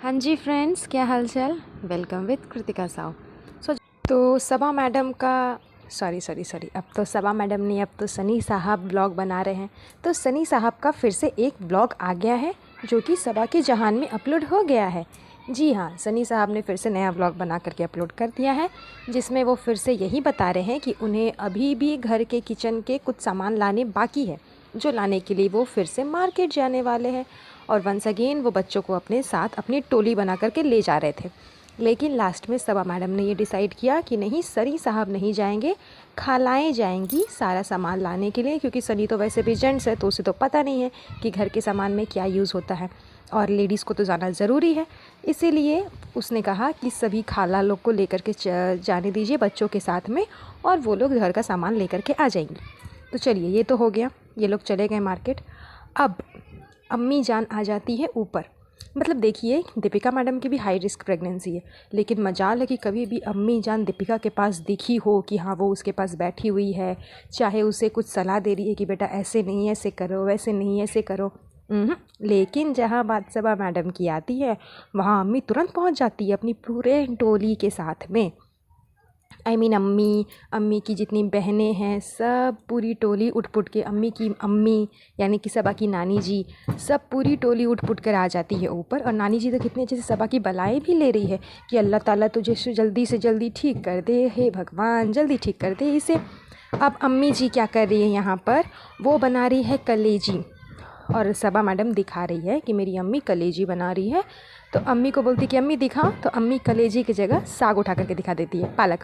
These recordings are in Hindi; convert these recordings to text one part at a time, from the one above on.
हाँ जी फ्रेंड्स, क्या हाल चाल। Welcome with Kritika Sao. तो सबा मैडम का सॉरी अब तो सबा मैडम नहीं, अब तो सनी साहब ब्लॉग बना रहे हैं। तो सनी साहब का फिर से एक ब्लॉग आ गया है जो कि सबा के जहान में अपलोड हो गया है। जी हाँ, सनी साहब ने फिर से नया ब्लॉग बना करके अपलोड कर दिया है, जिसमें वो फिर से यही बता रहे हैं कि उन्हें अभी भी घर के किचन के कुछ सामान लाने बाकी है, जो लाने के लिए वो फिर से मार्केट जाने वाले हैं। और वंस अगेन वो बच्चों को अपने साथ अपनी टोली बना करके ले जा रहे थे, लेकिन लास्ट में सबा मैडम ने ये डिसाइड किया कि नहीं, सनी साहब नहीं जाएंगे, खालाएँ जाएंगी सारा सामान लाने के लिए, क्योंकि सनी तो वैसे भी जेंट्स है तो उसे तो पता नहीं है कि घर के सामान में क्या यूज़ होता है, और लेडीज़ को तो जाना ज़रूरी है। इसीलिए उसने कहा कि सभी खाला लोग को लेकर के जाने दीजिए बच्चों के साथ में, और वो लोग घर का सामान लेकर के आ जाएंगी। तो चलिए, ये तो हो गया, ये लोग चले गए मार्केट। अब अम्मी जान आ जाती है ऊपर। मतलब देखिए, दीपिका मैडम की भी हाई रिस्क प्रेगनेंसी है, लेकिन मजाल है कि कभी भी अम्मी जान दीपिका के पास दिखी हो कि हाँ वो उसके पास बैठी हुई है, चाहे उसे कुछ सलाह दे रही है कि बेटा ऐसे नहीं ऐसे करो, वैसे नहीं ऐसे करो। लेकिन जहाँ बात सबा मैडम की आती है, वहाँ अम्मी तुरंत पहुँच जाती है अपनी पूरे टोली के साथ में। अम्मी की जितनी बहनें हैं, सब पूरी टोली उठ पुट के, अम्मी की अम्मी यानी कि सबा की नानी जी, सब पूरी टोली उठ पुट कर आ जाती है ऊपर। और नानी जी तो कितने अच्छे से सबा की बलाएँ भी ले रही है कि अल्लाह ताला तुझे जल्दी से जल्दी ठीक कर दे, हे भगवान जल्दी ठीक कर दे इसे। अब अम्मी जी क्या कर रही है यहाँ पर, वो बना रही है कलेजी, और सबा मैडम दिखा रही है कि मेरी अम्मी कलेजी बना रही है। तो अम्मी को बोलती कि अम्मी दिखाओ, तो अम्मी कलेजी की जगह साग उठा करके दिखा देती है, पालक।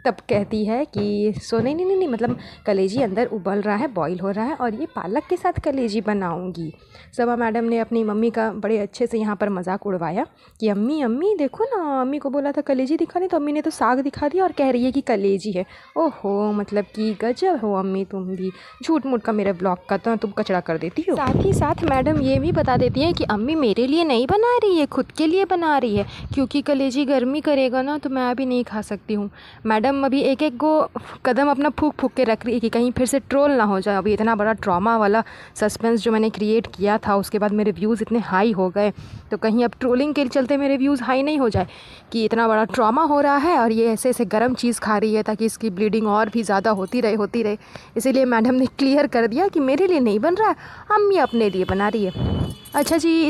तब कहती है कि नहीं, मतलब कलेजी अंदर उबल रहा है, बॉईल हो रहा है, और ये पालक के साथ कलेजी बनाऊंगी। सबा मैडम ने अपनी मम्मी का बड़े अच्छे से यहाँ पर मजाक उड़वाया कि अम्मी देखो ना, अम्मी को बोला था कलेजी दिखाने, तो अम्मी ने तो साग दिखा दिया और कह रही है कि कलेजी है। ओहो, मतलब कि गजब हो अम्मी, तुम भी झूठ मूठ का मेरे ब्लॉग का तो तुम कचरा कर देती हो। साथ ही साथ मैडम ये भी बता देती है कि अम्मी मेरे लिए नहीं बना रही है, खुद के लिए बना रही है, क्योंकि कलेजी गर्मी करेगा ना तो मैं अभी नहीं खा सकती हूँ। मैडम अभी एक एक को कदम अपना फूक के रख रही है कि कहीं फिर से ट्रोल ना हो जाए। अभी इतना बड़ा ट्रॉमा वाला सस्पेंस जो मैंने क्रिएट किया था, उसके बाद मेरे व्यूज़ इतने हाई हो गए, तो कहीं अब ट्रोलिंग के चलते मेरे व्यूज़ हाई नहीं हो जाए कि इतना बड़ा ट्रॉमा हो रहा है और ये ऐसे ऐसे गर्म चीज़ खा रही है ताकि इसकी ब्लीडिंग और भी ज़्यादा होती रहे। इसीलिए मैडम ने क्लियर कर दिया कि मेरे लिए नहीं बन रहा है, अम्मी अपने लिए बना रही है। अच्छा जी,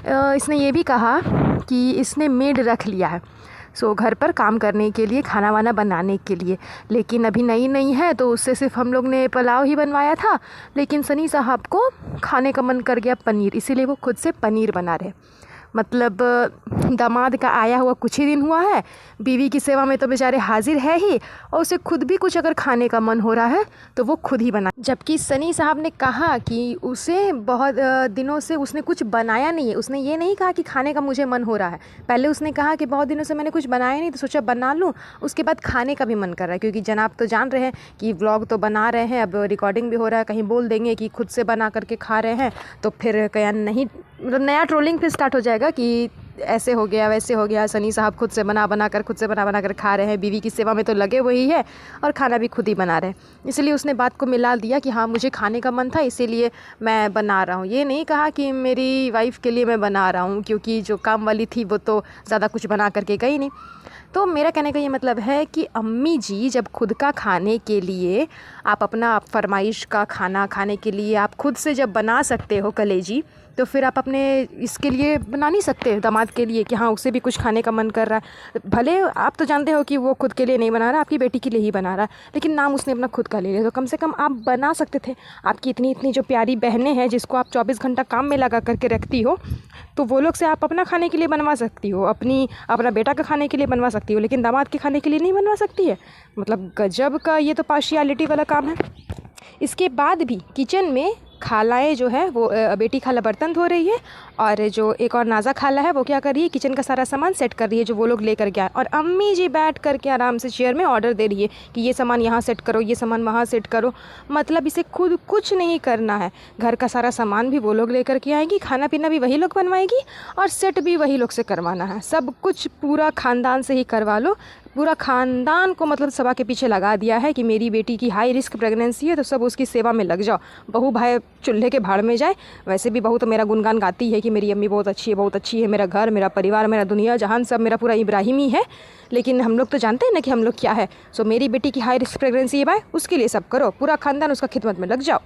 इसने ये भी कहा कि इसने मेड रख लिया है, सो घर पर काम करने के लिए, खाना वाना बनाने के लिए, लेकिन अभी नई है तो उससे सिर्फ हम लोग ने पुलाव ही बनवाया था। लेकिन सनी साहब को खाने का मन कर गया पनीर, इसीलिए वो खुद से पनीर बना रहे। मतलब दामाद का आया हुआ कुछ ही दिन हुआ है, बीवी की सेवा में तो बेचारे हाजिर है ही, और उसे खुद भी कुछ अगर खाने का मन हो रहा है तो वो खुद ही बना। जबकि सनी साहब ने कहा कि उसे बहुत दिनों से उसने कुछ बनाया नहीं है। उसने ये नहीं कहा कि खाने का मुझे मन हो रहा है, पहले उसने कहा कि बहुत दिनों से मैंने कुछ बनाया नहीं तो सोचा बना लूँ, उसके बाद खाने का भी मन कर रहा है, क्योंकि जनाब तो जान रहे हैं कि व्लॉग तो बना रहे हैं, अब रिकॉर्डिंग भी हो रहा है, कहीं बोल देंगे कि खुद से बना करके खा रहे हैं तो फिर क्या नहीं, मतलब नया ट्रोलिंग फिर स्टार्ट हो जाएगा कि ऐसे हो गया वैसे हो गया, सनी साहब खुद से बना बना कर खा रहे हैं, बीवी की सेवा में तो लगे वही है और खाना भी खुद ही बना रहे हैं। इसलिए उसने बात को मिला दिया कि हाँ मुझे खाने का मन था इसीलिए मैं बना रहा हूँ। ये नहीं कहा कि मेरी वाइफ के लिए मैं बना रहा हूँ, क्योंकि जो काम वाली थी वो तो ज़्यादा कुछ बना करके गई नहीं। तो मेरा कहने का ये मतलब है कि अम्मी जी जब खुद का खाने के लिए, आप अपना फरमाइश का खाना खाने के लिए आप खुद से जब बना सकते हो कलेजी, तो फिर आप अपने इसके लिए बना नहीं सकते दामाद के लिए कि हाँ उसे भी कुछ खाने का मन कर रहा है। भले आप तो जानते हो कि वो खुद के लिए नहीं बना रहा, आपकी बेटी के लिए ही बना रहा है, लेकिन नाम उसने अपना खुद का ले लिया, तो कम से कम आप बना सकते थे। आपकी इतनी जो प्यारी बहनें हैं जिसको आप 24 घंटा काम में लगा करके रखती हो, तो वो लोग से आप अपना खाने के लिए बनवा सकती हो, अपना बेटा का खाने के लिए बनवा सकती हो, लेकिन दामाद के खाने के लिए नहीं बनवा सकती है। मतलब गजब का ये तो पार्शियलिटी वाला काम है। इसके बाद भी किचन में खालाएँ जो है वो बेटी खाला बर्तन धो रही है, और जो एक और नाज़ा खाला है वो क्या कर रही है, किचन का सारा सामान सेट कर रही है जो वो लोग लेकर के आए, और अम्मी जी बैठ करके आराम से चेयर में ऑर्डर दे रही है कि ये सामान यहाँ सेट करो, ये सामान वहाँ सेट करो। मतलब इसे खुद कुछ नहीं करना है, घर का सारा सामान भी वो लोग लेकर के आएंगी, खाना पीना भी वही लोग बनवाएगी, और सेट भी वही लोग से करवाना है। सब कुछ पूरा ख़ानदान से ही करवा लो, पूरा ख़ानदान को मतलब सबा के पीछे लगा दिया है कि मेरी बेटी की हाई रिस्क प्रेगनेंसी है तो सब उसकी सेवा में लग जाओ। बहू भाई चूल्हे के भाड़ में जाए। वैसे भी बहू तो मेरा गुणगान गाती है कि मेरी अम्मी बहुत अच्छी है, बहुत अच्छी है, मेरा घर, मेरा परिवार, मेरा दुनिया जहान सब मेरा पूरा इब्राहिमी है। लेकिन हम लोग तो जानते हैं ना कि हम लोग क्या है। सो मेरी बेटी की हाई रिस्क प्रेगनेंसी है भाई, उसके लिए सब करो, पूरा ख़ानदान उसका खिदमत में लग जाओ।